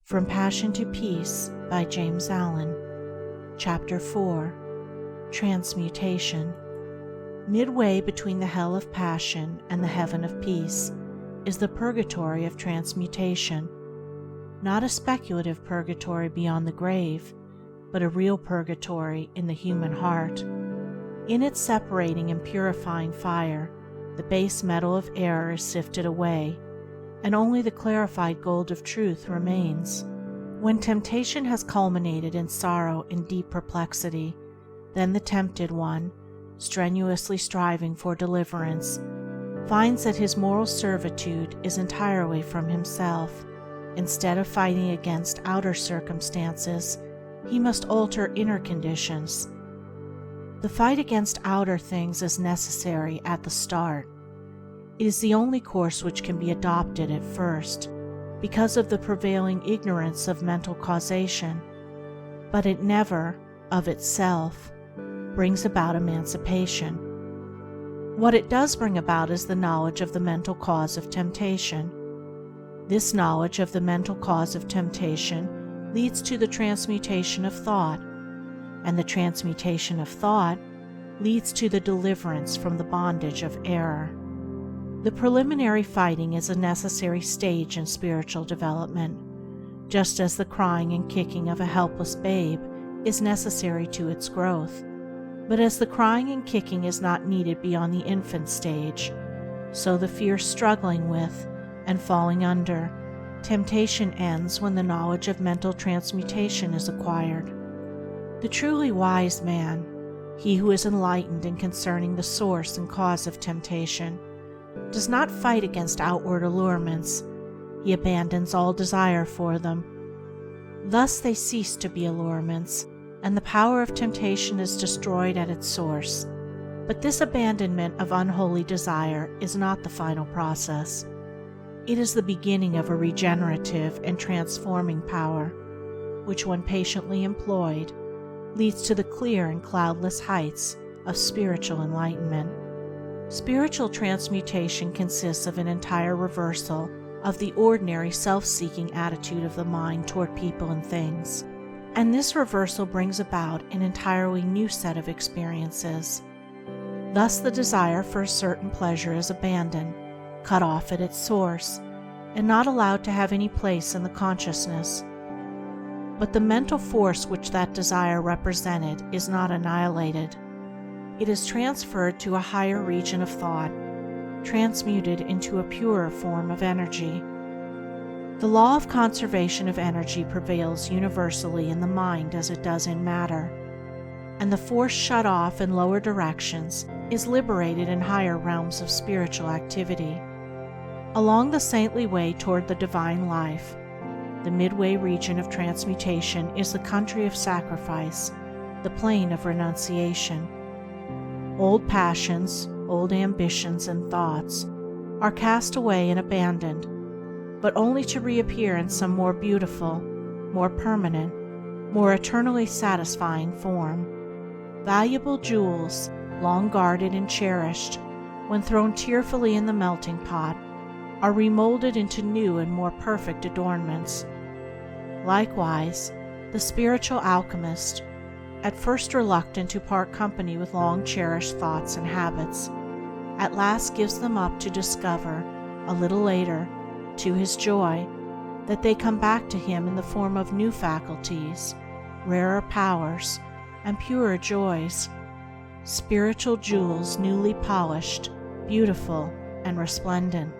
From Passion to Peace by James Allen. Chapter 4. Transmutation. Midway between the hell of passion and the heaven of peace is the purgatory of transmutation. Not a speculative purgatory beyond the grave, but a real purgatory in the human heart. In its separating and purifying fire, the base metal of error is sifted away, and only the clarified gold of truth remains. When temptation has culminated in sorrow and deep perplexity, then the tempted one, strenuously striving for deliverance, finds that his moral servitude is entirely from himself. Instead of fighting against outer circumstances, he must alter inner conditions. The fight against outer things is necessary at the start. It is the only course which can be adopted at first, because of the prevailing ignorance of mental causation, but it never, of itself, brings about emancipation. What it does bring about is the knowledge of the mental cause of temptation. This knowledge of the mental cause of temptation leads to the transmutation of thought, and the transmutation of thought leads to the deliverance from the bondage of error. The preliminary fighting is a necessary stage in spiritual development, just as the crying and kicking of a helpless babe is necessary to its growth. But as the crying and kicking is not needed beyond the infant stage, so the fierce struggling with and falling under temptation ends when the knowledge of mental transmutation is acquired. The truly wise man, he who is enlightened in concerning the source and cause of temptation, does not fight against outward allurements. He abandons all desire for them. Thus they cease to be allurements, and the power of temptation is destroyed at its source. But this abandonment of unholy desire is not the final process. It is the beginning of a regenerative and transforming power, which, when patiently employed, leads to the clear and cloudless heights of spiritual enlightenment. Spiritual transmutation consists of an entire reversal of the ordinary self-seeking attitude of the mind toward people and things, and this reversal brings about an entirely new set of experiences. Thus the desire for a certain pleasure is abandoned, cut off at its source, and not allowed to have any place in the consciousness. But the mental force which that desire represented is not annihilated. It is transferred to a higher region of thought, transmuted into a purer form of energy. The law of conservation of energy prevails universally in the mind as it does in matter, and the force shut off in lower directions is liberated in higher realms of spiritual activity. Along the saintly way toward the divine life, the midway region of transmutation is the country of sacrifice, the plain of renunciation. Old passions, old ambitions and thoughts are cast away and abandoned, but only to reappear in some more beautiful, more permanent, more eternally satisfying form. Valuable jewels, long guarded and cherished, when thrown tearfully in the melting pot, are remolded into new and more perfect adornments. Likewise, the spiritual alchemist, at first reluctant to part company with long-cherished thoughts and habits, at last gives them up to discover, a little later, to his joy, that they come back to him in the form of new faculties, rarer powers, and purer joys, spiritual jewels newly polished, beautiful, and resplendent.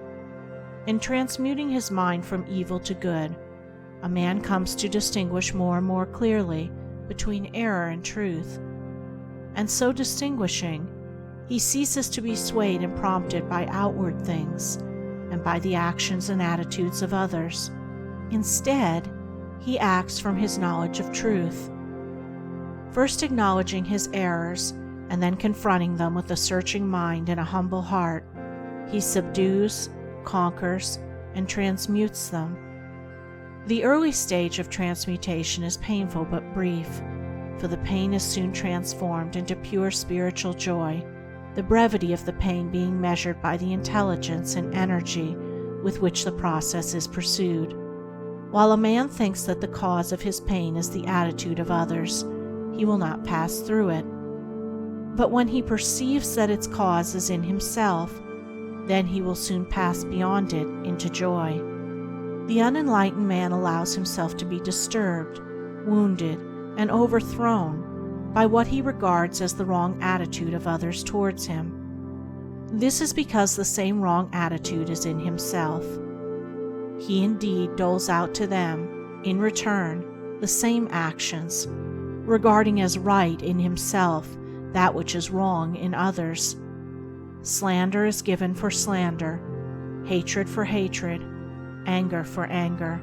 In transmuting his mind from evil to good, a man comes to distinguish more and more clearly between error and truth, and so distinguishing, he ceases to be swayed and prompted by outward things and by the actions and attitudes of others. Instead, he acts from his knowledge of truth. First acknowledging his errors and then confronting them with a searching mind and a humble heart, he subdues, conquers, and transmutes them. The early stage of transmutation is painful but brief, for the pain is soon transformed into pure spiritual joy, the brevity of the pain being measured by the intelligence and energy with which the process is pursued. While a man thinks that the cause of his pain is the attitude of others, he will not pass through it. But when he perceives that its cause is in himself, then he will soon pass beyond it into joy. The unenlightened man allows himself to be disturbed, wounded, and overthrown by what he regards as the wrong attitude of others towards him. This is because the same wrong attitude is in himself. He indeed doles out to them, in return, the same actions, regarding as right in himself that which is wrong in others. Slander is given for slander, hatred for hatred, anger for anger.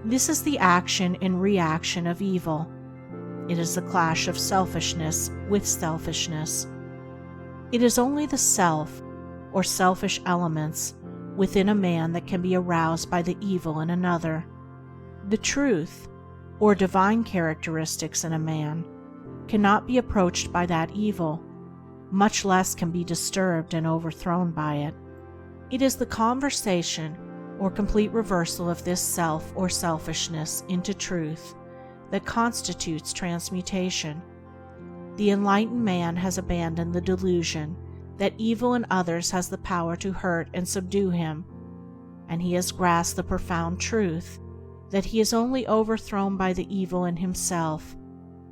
This is the action and reaction of evil. It is the clash of selfishness with selfishness. It is only the self, or selfish elements, within a man that can be aroused by the evil in another. The truth, or divine characteristics in a man, cannot be approached by that evil, much less can be disturbed and overthrown by it. It is the conversation, or complete reversal of this self or selfishness into truth, that constitutes transmutation. The enlightened man has abandoned the delusion that evil in others has the power to hurt and subdue him, and he has grasped the profound truth that he is only overthrown by the evil in himself.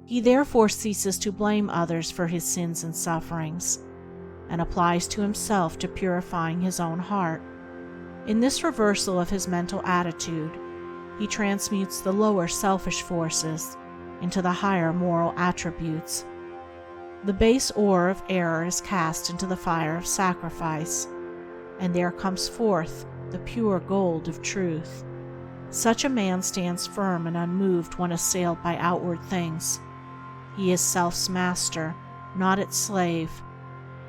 He therefore ceases to blame others for his sins and sufferings, and applies to himself to purifying his own heart. In this reversal of his mental attitude, he transmutes the lower selfish forces into the higher moral attributes. The base ore of error is cast into the fire of sacrifice, and there comes forth the pure gold of truth. Such a man stands firm and unmoved when assailed by outward things. He is self's master, not its slave.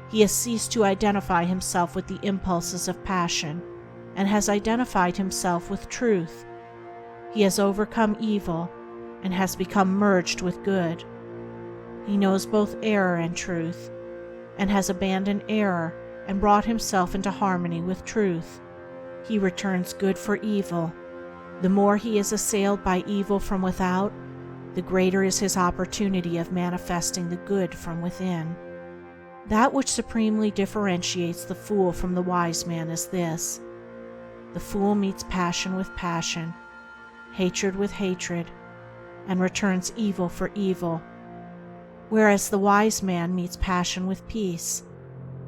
He has ceased to identify himself with the impulses of passion, and has identified himself with truth. He has overcome evil, and has become merged with good. He knows both error and truth, and has abandoned error and brought himself into harmony with truth. He returns good for evil. The more he is assailed by evil from without, the greater is his opportunity of manifesting the good from within. That which supremely differentiates the fool from the wise man is this: the fool meets passion with passion, hatred with hatred, and returns evil for evil, whereas the wise man meets passion with peace,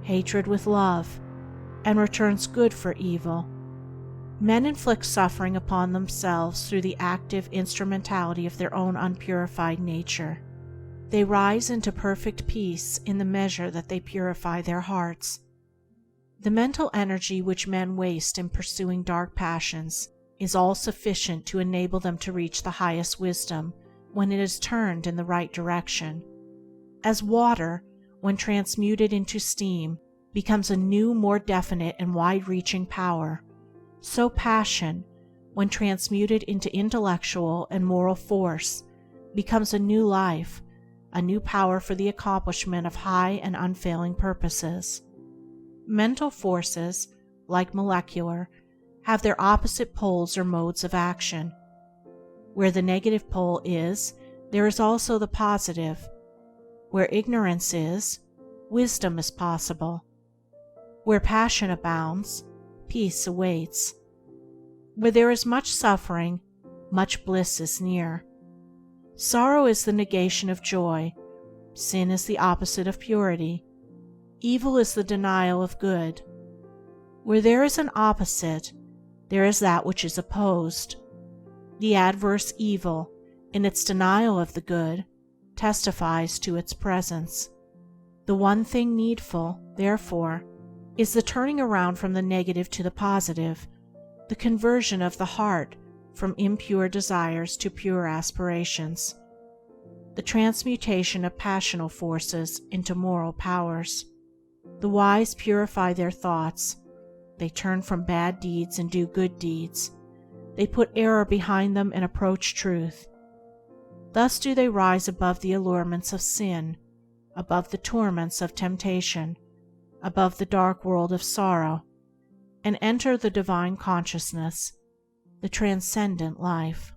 hatred with love, and returns good for evil. Men inflict suffering upon themselves through the active instrumentality of their own unpurified nature. They rise into perfect peace in the measure that they purify their hearts. The mental energy which men waste in pursuing dark passions is all sufficient to enable them to reach the highest wisdom when it is turned in the right direction. As water, when transmuted into steam, becomes a new, more definite and wide-reaching power, so passion, when transmuted into intellectual and moral force, becomes a new life, a new power for the accomplishment of high and unfailing purposes. Mental forces, like molecular, have their opposite poles or modes of action. Where the negative pole is, there is also the positive. Where ignorance is, wisdom is possible. Where passion abounds, peace awaits. Where there is much suffering, much bliss is near. Sorrow is the negation of joy. Sin is the opposite of purity. Evil is the denial of good. Where there is an opposite, there is that which is opposed. The adverse evil, in its denial of the good, testifies to its presence. The one thing needful, therefore, is the turning around from the negative to the positive, the conversion of the heart from impure desires to pure aspirations, the transmutation of passional forces into moral powers. The wise purify their thoughts. They turn from bad deeds and do good deeds. They put error behind them and approach truth. Thus do they rise above the allurements of sin, above the torments of temptation, above the dark world of sorrow, and enter the divine consciousness. the transcendent life.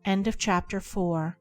End of chapter 4.